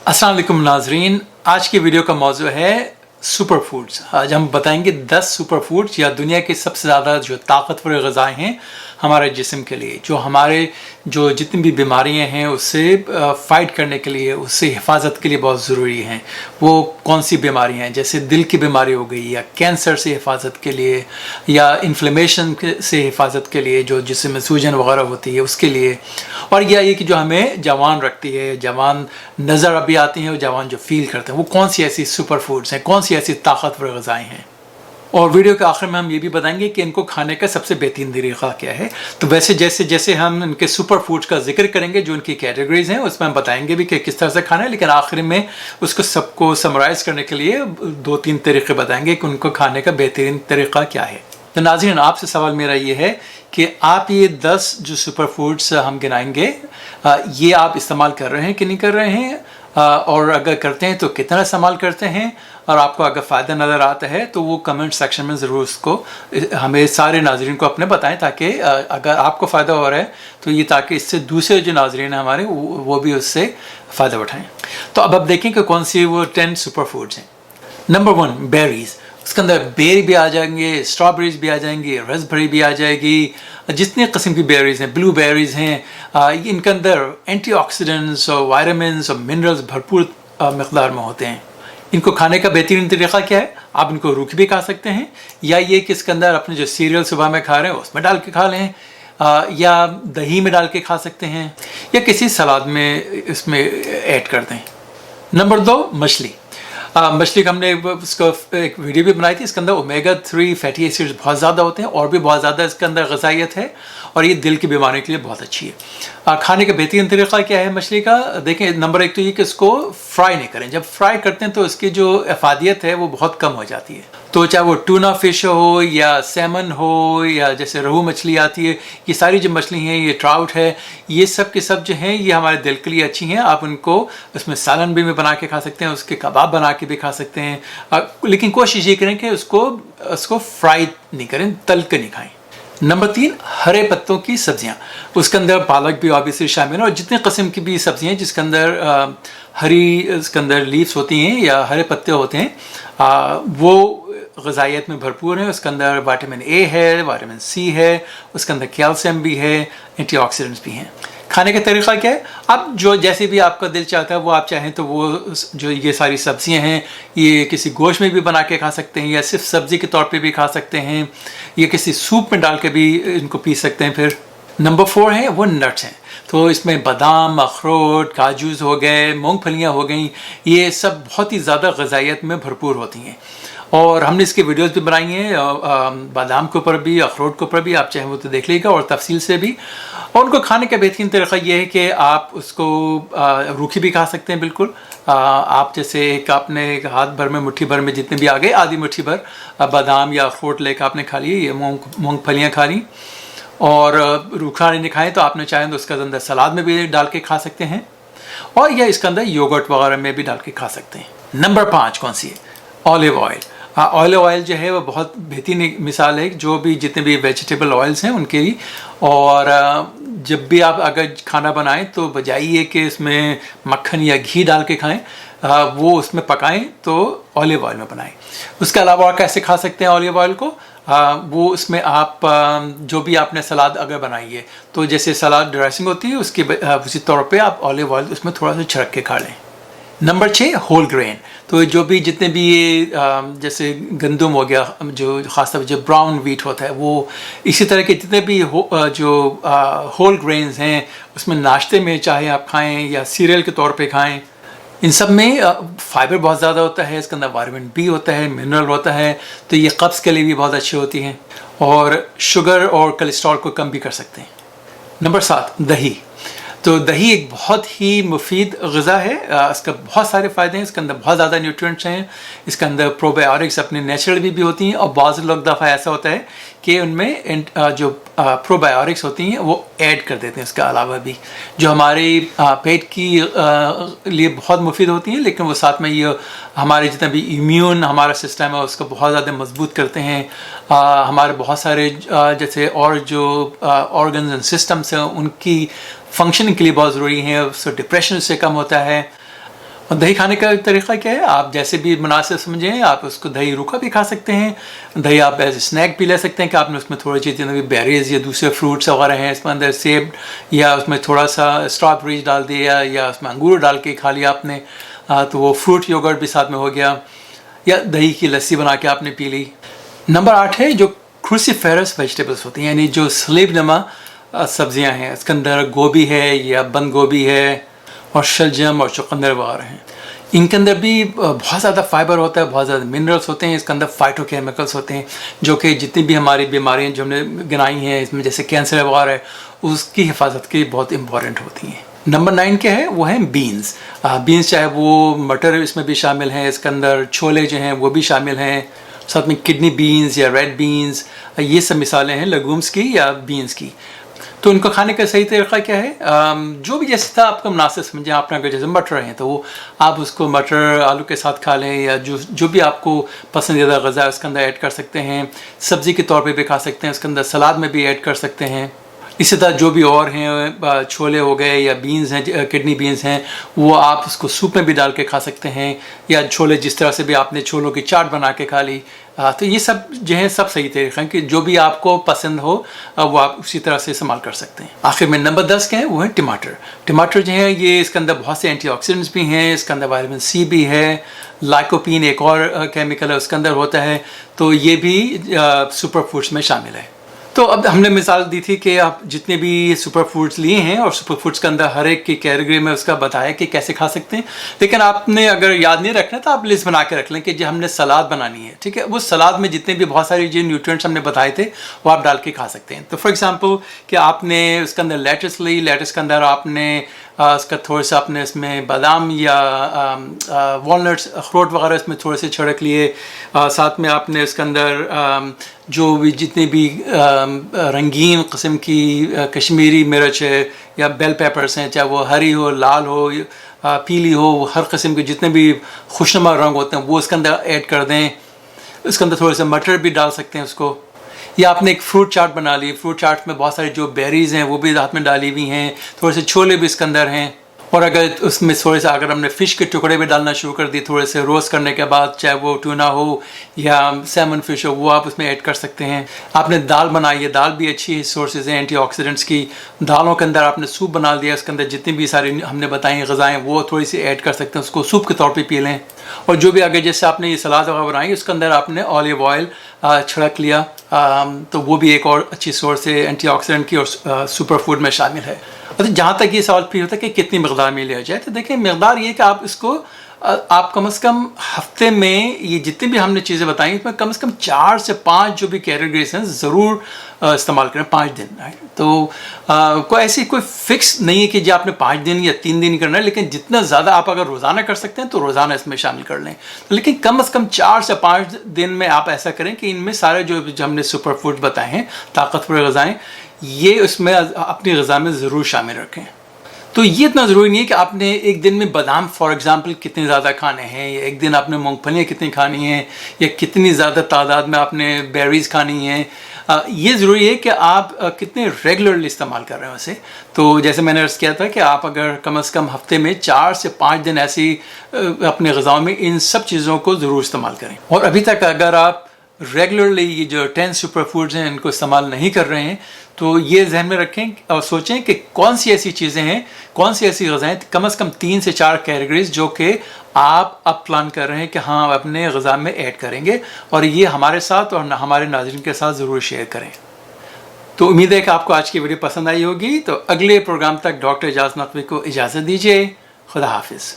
अस्सलाम वालेकुम नाजरीन, आज की वीडियो का मौजू है सुपर फूड्स। आज हम बताएंगे 10 सुपर फूड्स या दुनिया के सबसे ज़्यादा जो ताकतवर ग़िज़ाएँ हैं हमारे जिस्म के लिए, जो हमारे जितनी भी बीमारियां हैं उससे फ़ाइट करने के लिए, उससे हिफाजत के लिए बहुत ज़रूरी हैं। वो कौन सी बीमारियां हैं, जैसे दिल की बीमारी हो गई या कैंसर से हिफाजत के लिए या इन्फ्लेमेशन से हिफाजत के लिए, जो जिसम में सूजन वगैरह होती है उसके लिए, और यह ये कि जो हमें जवान रखती है, जवान नज़र अभी आती हैं और जवान जो फील करते हैं, वो कौन सी ऐसी सुपर फूड्स हैं, कौन सी ऐसी ताकतवर ग़िज़ाएँ हैं। और वीडियो के आखिर में हम ये भी बताएंगे कि इनको खाने का सबसे बेहतरीन तरीक़ा क्या है। तो वैसे जैसे जैसे हम इनके सुपर फूड्स का जिक्र करेंगे, जो इनकी कैटेगरीज हैं, उसमें हम बताएंगे भी कि किस तरह से खाना है, लेकिन आखिर में उसको सबको समराइज़ करने के लिए 2-3 तरीक़े बताएंगे कि उनको खाने का बेहतरीन तरीक़ा क्या है। तो नाज़रीन, आपसे सवाल मेरा ये है कि आप ये 10 जो सुपर फूड्स हम गिनाएंगे, ये आप इस्तेमाल कर रहे हैं कि नहीं कर रहे हैं, और अगर करते हैं तो कितना इस्तेमाल करते हैं, और आपको अगर फ़ायदा नज़र आता है तो वो कमेंट सेक्शन में ज़रूर उसको हमें सारे नाज़रीन को अपने बताएं, ताकि अगर आपको फ़ायदा हो रहा है तो ये, ताकि इससे दूसरे जो नाज़रीन हैं हमारे वो भी उससे फ़ायदा उठाएं। तो अब देखें कि कौन सी वो 10 सुपर फूड्स हैं। Number 1, berries. उसके अंदर बेरी भी आ जाएंगे, स्ट्रॉबेरीज भी आ जाएंगी, रसबेरी भी आ जाएगी, जितनी किस्म की बेरीज हैं, ब्लू बेरीज हैं, इनके अंदर एंटीऑक्सीडेंट्स और वाइटामिन्स और मिनरल्स भरपूर मकदार में होते हैं। इनको खाने का बेहतरीन तरीक़ा क्या है? आप इनको रूखी भी खा सकते हैं, या ये कि इसके अंदर अपने जो सीरियल सुबह में खा रहे हैं उसमें डाल के खा लें, या दही में डाल के खा सकते हैं, या किसी सलाद में इसमें ऐड कर दें। नंबर 2, मछली। मछली का हमने उसका एक वीडियो भी बनाई थी। इसके अंदर ओमेगा 3 फैटी एसिड्स बहुत ज़्यादा होते हैं, और भी बहुत ज़्यादा इसके अंदर ग़िज़ाइयत है, और ये दिल की बीमारियों के लिए बहुत अच्छी है। खाने का बेहतरीन तरीक़ा क्या है मछली का? देखें, नंबर 1 तो ये कि इसको फ्राई नहीं करें। जब फ्राई करते हैं तो इसकी जो अफादियत है वो बहुत कम हो जाती है। तो चाहे वो टूना फ़िश हो या सैमन हो या जैसे रोहू मछली आती है, ये सारी जो मछली हैं, ये ट्राउट है, ये सब के सब जो हैं ये हमारे दिल के लिए अच्छी हैं। आप उनको उसमें सालन भी में बना के खा सकते हैं, उसके कबाब बना के भी खा सकते हैं, लेकिन कोशिश ये करें कि उसको फ्राई नहीं करें, तल के नहीं खाएं। नंबर 3, हरे पत्तों की सब्जियां। उसके अंदर पालक भी ऑब्वियसली शामिल है, और जितने किस्म की भी सब्जियां हैं जिसके अंदर इसके अंदर लीव्स होती हैं या हरे पत्ते होते हैं, वो ग़िज़ाइयत में भरपूर है। उसके अंदर विटामिन ए है, विटामिन सी है, उसके अंदर कैल्शियम भी है, एंटीऑक्सीडेंट्स भी हैं। खाने का तरीक़ा क्या है? अब जो जैसे भी आपका दिल चाहता है वो आप चाहें तो वो जो ये सारी सब्जियां हैं ये किसी गोश्त में भी बना के खा सकते हैं, या सिर्फ सब्ज़ी के तौर पे भी खा सकते हैं, या किसी सूप में डाल के भी इनको पी सकते हैं। फिर नंबर 4 है वो नट्स हैं। तो इसमें बादाम, अखरोट, काजूज़ हो गए, मूंगफलियाँ हो गई, ये सब बहुत ही ज़्यादा ग़िज़ाइयत में भरपूर होती हैं, और हमने इसके वीडियोस भी बनाई हैं, बादाम के ऊपर भी, अखरोट के ऊपर भी, आप चाहें वो तो देख लीजिएगा, और तफसील से भी। और उनको खाने का बेहतरीन तरीक़ा ये है कि आप उसको रूखी भी खा सकते हैं बिल्कुल। आप जैसे आपने एक हाथ भर में, मुट्ठी भर में जितने भी आ गए, आधी मुट्ठी भर बादाम या अखरोट लेकर आपने खा लिए, ये मूँगफलियाँ खा ली, और रूखा नहीं खाएँ तो आपने चाहें तो उसका अंदर सलाद में भी डाल के खा सकते हैं, और या इसके अंदर योगर्ट वगैरह में भी डाल के खा सकते हैं। नंबर 5 कौन सी है? Olive oil. ऑलिव ऑयल जो है वो बहुत बेहतरीन मिसाल है, जो भी जितने भी वेजिटेबल ऑयल्स हैं उनके ही। और जब भी आप अगर खाना बनाएं तो बजाय ये कि इसमें मक्खन या घी डाल के खाएं, वो उसमें पकाएं तो ऑलिव ऑयल में बनाएं। उसके अलावा और कैसे खा सकते हैं ऑलिव ऑयल को? वो उसमें आप जो भी आपने सलाद अगर बनाई है, तो जैसे सलाद ड्रेसिंग होती है उसके उसी तौर पे आप ऑलिव ऑयल उसमें थोड़ा सा छिड़क के खा लें। Number 6, whole grain. तो जो भी जितने भी ये जैसे गंदम हो गया, जो ख़ासतौर पर जो ब्राउन व्हीट होता है, वो इसी तरह के जितने भी होल ग्रेन्स हैं, उसमें नाश्ते में चाहे आप खाएं या सीरियल के तौर पे खाएं, इन सब में फाइबर बहुत ज़्यादा होता है, इसके अंदर विटामिन बी होता है, मिनरल होता है, तो ये कब्ज़ के लिए भी बहुत अच्छी होती हैं, और शुगर और कोलेस्ट्रॉल को कम भी कर सकते हैं। नंबर 7, दही। तो दही एक बहुत ही मुफीद ग़िज़ा है, इसका बहुत सारे फ़ायदे हैं, इसके अंदर बहुत ज़्यादा न्यूट्रिएंट्स हैं, इसके अंदर प्रोबायोटिक्स अपने नेचुरल भी होती हैं, और बाज़ लोग दफ़ा ऐसा होता है कि उनमें जो प्रोबायोटिक्स होती हैं वो ऐड कर देते हैं, इसके अलावा भी, जो हमारे पेट की लिए बहुत मुफीद होती हैं, लेकिन वो साथ में ये हमारे जितना भी इम्यून हमारा सिस्टम है उसको बहुत ज़्यादा मजबूत करते हैं। हमारे बहुत सारे जैसे और जो ऑर्गन्स एंड सिस्टम्स हैं उनकी फंक्शनिंग के लिए बहुत ज़रूरी है, उससे डिप्रेशन से कम होता है। और दही खाने का तरीका क्या है, आप जैसे भी मुनासिब समझें, आप उसको दही रूखा भी खा सकते हैं, दही आप एज स्नैक भी ले सकते हैं कि आपने उसमें थोड़ी चीज़ें बेरीज या दूसरे फ्रूट्स वगैरह हैं इसमें अंदर सेब, या उसमें थोड़ा सा स्ट्रॉबेरीज डाल दिया, या उसमें अंगूर डाल के खा लिया आपने, तो वो फ्रूट योगर्ट भी साथ में हो गया, या दही की लस्सी बना के आपने पी ली। नंबर 8 है जो क्रूसीफेरस वेजिटेबल्स होती हैं, यानी जो सलीब नमा सब्जियां हैं। इसके अंदर गोभी है या बंद गोभी है और शलजम और चुकंदर वगैरह हैं। इनके अंदर भी बहुत ज़्यादा फाइबर होता है, बहुत ज़्यादा मिनरल्स होते हैं, इसके अंदर फाइटोकेमिकल्स होते हैं जो कि जितनी भी हमारी बीमारियां जो हमने गिनाई हैं इसमें, जैसे कैंसर वगैरह है, उसकी हिफाजत के बहुत इंपॉर्टेंट होती हैं। नंबर 9 क्या है, वो है बीन्स। बीन्स चाहे वो मटर इसमें भी शामिल हैं, इसके अंदर छोले जो हैं वो भी शामिल हैं, साथ में किडनी बीन्स या रेड बीन्स, ये सब मिसालें हैं लेगूम्स की या बीन्स की। तो इनको खाने का सही तरीका क्या है, जो भी जैसे था आपका मुनासिब समझें। आपने अगर जैसे मटर हैं तो वो आप उसको मटर आलू के साथ खा लें, या जो भी आपको पसंदीदा ग़ज़ा है उसके अंदर ऐड कर सकते हैं। सब्ज़ी के तौर पे भी खा सकते हैं, उसके अंदर सलाद में भी ऐड कर सकते हैं। इसी तरह जो भी और हैं, छोले हो गए या बीन्स हैं, किडनी बीन्स हैं, वो आप उसको सूप में भी डाल के खा सकते हैं, या छोले जिस तरह से भी आपने छोलों की चाट बना के खा ली। तो ये सब जो है सब सही तरीक़े हैं कि जो भी आपको पसंद हो वो आप उसी तरह से इस्तेमाल कर सकते हैं। आखिर में नंबर 10 के हैं वो है टमाटर। टमाटर जो है ये इसके अंदर बहुत से एंटीऑक्सीडेंट्स भी हैं, इसके अंदर विटामिन सी भी है, लाइकोपीन एक और केमिकल है उसके अंदर होता है, तो ये भी सुपर फूड्स में शामिल है। तो अब हमने मिसाल दी थी कि आप जितने भी सुपर फूड्स लिए हैं और सुपर फूड्स के अंदर हर एक की कैटेगरी में उसका बताया कि कैसे खा सकते हैं, लेकिन आपने अगर याद नहीं रखना तो आप लिस्ट बना के रख लें कि जो हमने सलाद बनानी है, ठीक है, वो सलाद में जितने भी बहुत सारी जो न्यूट्रिएंट्स हमने बताए थे वो आप डाल के खा सकते हैं। तो फॉर एग्जांपल कि आपने उसके अंदर लेटस ली, लेटस के अंदर आपने उसका थोड़ा सा आपने इसमें बादाम या वॉलनट्स अखरोट वगैरह इसमें थोड़े से छिड़क लिए, साथ में आपने इसके अंदर जो भी जितने भी रंगीन किस्म की कश्मीरी मिर्च है या बेल पेपर्स हैं, चाहे वो हरी हो, लाल हो, पीली हो, हर किस्म के जितने भी खुशनुमा रंग होते हैं वो इसके अंदर ऐड कर दें। इसके अंदर थोड़े से मटर भी डाल सकते हैं उसको, या आपने एक फ्रूट चाट बना ली, फ्रूट चाट में बहुत सारी जो बेरीज हैं वो भी रात में डाली हुई हैं, थोड़े से छोले भी इसके अंदर हैं। और अगर उसमें थोड़े से अगर हमने फ़िश के टुकड़े भी डालना शुरू कर दिए थोड़े से रोस्ट करने के बाद, चाहे वो ट्यूना हो या सैमन फिश हो, वो आप उसमें ऐड कर सकते हैं। आपने दाल बनाई है, दाल भी अच्छी सोर्सेज हैं एंटीऑक्सीडेंट्स की। दालों के अंदर आपने सूप बना दिया, उसके अंदर जितनी भी सारी हमने बताई ग़ज़ाएँ वो थोड़ी सी ऐड कर सकते हैं, उसको सूप के तौर पर पी लें। और जो भी आगे जैसे आपने ये सलाद वगैरह बनाई उसके अंदर आपने ऑलिव ऑयल छिड़क लिया, तो वो भी एक और अच्छी सोर्स है एंटीऑक्सीडेंट की और सुपर फूड में शामिल है। और जहाँ तक ये सवाल फिर होता है कि कितनी मकदार में लिया जाए, तो देखिए मकदार ये कि आप इसको आप कम से कम हफ्ते में ये जितनी भी हमने चीज़ें बताई उसमें कम से कम 4 से 5 जो भी कैटेगरीज हैं ज़रूर इस्तेमाल करें 5 दिन। तो कोई ऐसी कोई फिक्स नहीं है कि जो आपने 5 दिन या 3 दिन करना है, लेकिन जितना ज़्यादा आप अगर रोज़ाना कर सकते हैं तो रोज़ाना इसमें शामिल कर लें। तो लेकिन कम से कम 4 से 5 दिन में आप ऐसा करें कि इनमें सारे जो हमने सुपर फूड बताए हैं, ताकतवर ग़ज़ाएँ, ये उसमें अपनी ग़ज़ा में ज़रूर शामिल रखें। तो ये इतना ज़रूरी नहीं है कि आपने एक दिन में बादाम फॉर एग्ज़ाम्पल कितने ज़्यादा खाने हैं, या एक दिन आपने मूंगफलियाँ कितनी खानी हैं, या कितनी ज़्यादा तादाद में आपने बेरीज़ खानी हैं। ये ज़रूरी है कि आप कितने रेगुलरली इस्तेमाल कर रहे हैं उसे। तो जैसे मैंने अर्ज़ किया था कि आप अगर कम से कम हफ्ते में 4 से 5 दिन ऐसी अपने ग़ज़ाओं में इन सब चीज़ों को ज़रूर इस्तेमाल करें। और अभी तक अगर आप रेगुलरली ये जो 10 सुपर फूड्स हैं इनको इस्तेमाल नहीं कर रहे हैं, तो ये जहन में रखें और सोचें कि कौन सी ऐसी चीज़ें हैं, कौन सी ऐसी ग़ज़ाएँ कम से कम 3 से 4 कैटेगरीज जो कि आप अब प्लान कर रहे हैं कि हाँ अपने ग़ज़ा में ऐड करेंगे, और ये हमारे साथ और हमारे नाज़रीन के साथ ज़रूर शेयर करें। तो उम्मीद है कि आपको आज की वीडियो पसंद आई होगी। तो अगले प्रोग्राम तक डॉक्टर एजाज़ नक़वी को इजाज़त दीजिए। खुदा हाफिज़।